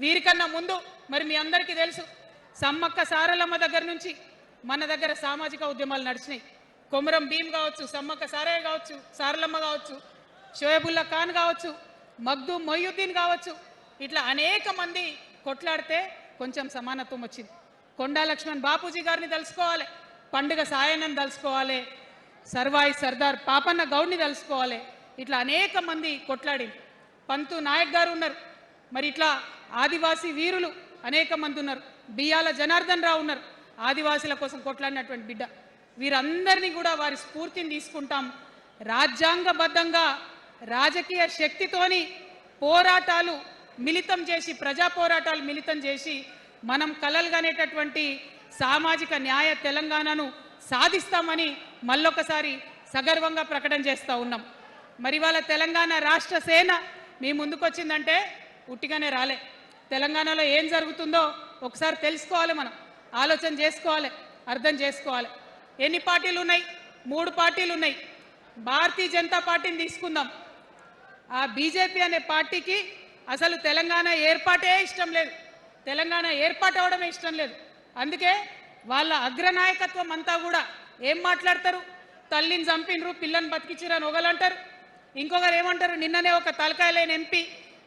వీరికన్నా ముందు మరి మీ అందరికీ తెలుసు సమ్మక్క సారలమ్మ దగ్గర నుంచి మన దగ్గర సామాజిక ఉద్యమాలు నడిచినాయి. కొమరం భీమ్ కావచ్చు, సమ్మక్క సారయ్య కావచ్చు, సారలమ్మ కావచ్చు, షోయబుల్లా ఖాన్ కావచ్చు, మగ్దూం మొయ్యుద్దీన్ కావచ్చు, ఇట్లా అనేక మంది కొట్లాడితే కొంచెం సమానత్వం వచ్చింది. కొండా లక్ష్మణ్ బాపూజీ గారిని తెలుసుకోవాలి, పండుగ సాయన్నని తెలుసుకోవాలి, సర్వాయి సర్దార్ పాపన్న గౌడ్ని తెలుసుకోవాలి. ఇట్లా అనేక మంది కొట్లాడింది. పంతు నాయక్ గారు ఉన్నారు, మరి ఇట్లా ఆదివాసీ వీరులు అనేక మంది ఉన్నారు. బియ్యాల జనార్దన్ రావు ఉన్నారు, ఆదివాసీల కోసం కొట్లాడినటువంటి బిడ్డ. వీరందరినీ కూడా వారి స్ఫూర్తిని తీసుకుంటాం. రాజ్యాంగబద్ధంగా రాజకీయ శక్తితోని పోరాటాలు మిళితం చేసి, ప్రజా పోరాటాలు మిళితం చేసి మనం కలలుగానేటటువంటి సామాజిక న్యాయ తెలంగాణను సాధిస్తామని మళ్ళొకసారి సగర్వంగా ప్రకటన చేస్తూ ఉన్నాం. మరి వాళ్ళ తెలంగాణ రాష్ట్ర సేన మీ ముందుకొచ్చిందంటే ఉట్టిగానే రాలే. తెలంగాణలో ఏం జరుగుతుందో ఒకసారి తెలుసుకోవాలి, మనం ఆలోచన చేసుకోవాలి, అర్థం చేసుకోవాలి. ఎన్ని పార్టీలు ఉన్నాయి? 3 పార్టీలు ఉన్నాయి. భారతీయ జనతా పార్టీని తీసుకుందాం. ఆ బీజేపీ అనే పార్టీకి అసలు తెలంగాణ ఏర్పాటే ఇష్టం లేదు, తెలంగాణ ఏర్పాటు అవడమే ఇష్టం లేదు. అందుకే వాళ్ళ అగ్రనాయకత్వం అంతా కూడా ఏం మాట్లాడతారు? తల్లిని చంపినరు, పిల్లని బతికించారని ఒకలంటారు, ఇంకొకరు ఏమంటారు? నిన్ననే ఒక తలకాయ లేని ఎంపీ,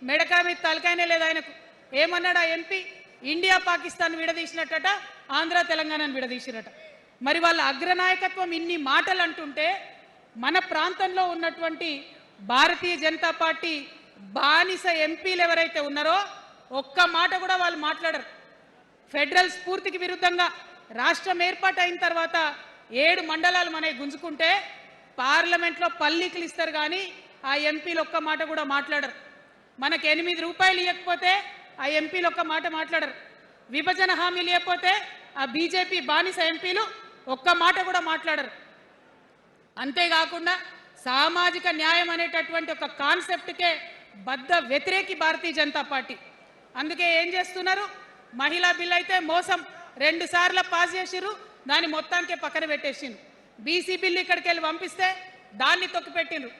మెడకాయ మీద తలకాయనే లేదు ఆయనకు, ఏమన్నాడు ఆ ఎంపీ? ఇండియా పాకిస్తాన్ విడదీసినట్టట, ఆంధ్ర తెలంగాణను విడదీసినట. మరి వాళ్ళ అగ్రనాయకత్వం ఇన్ని మాటలు అంటుంటే మన ప్రాంతంలో ఉన్నటువంటి భారతీయ జనతా పార్టీ బానిస ఎంపీలు ఎవరైతే ఉన్నారో ఒక్క మాట కూడా వాళ్ళు మాట్లాడరు. ఫెడరల్ స్ఫూర్తికి విరుద్ధంగా రాష్ట్రం ఏర్పాటు అయిన తర్వాత 7 మండలాలు మనకి గుంజుకుంటే పార్లమెంట్లో పల్లీకులు ఇస్తారు, కానీ ఆ ఎంపీలు ఒక్క మాట కూడా మాట్లాడరు. మనకు 8 రూపాయలు ఇవ్వకపోతే ఆ ఎంపీలు ఒక్క మాట మాట్లాడరు. విభజన హామీలు ఇవ్వకపోతే ఆ బీజేపీ బానిస ఎంపీలు ఒక్క మాట కూడా మాట్లాడరు. అంతేకాకుండా సామాజిక న్యాయం అనేటటువంటి ఒక కాన్సెప్ట్కే బద్ద వ్యతిరేకి భారతీయ జనతా పార్టీ. అందుకే ఏం చేస్తున్నారు? మహిళా బిల్ అయితే మోసం, 2 సార్లు పాస్ చేసిరు, దాన్ని మొత్తానికే పక్కన పెట్టేసిండ్రు. బీసీ బిల్లు ఇక్కడికి వెళ్ళి పంపిస్తే దాన్ని తొక్కిపెట్టిండ్రు.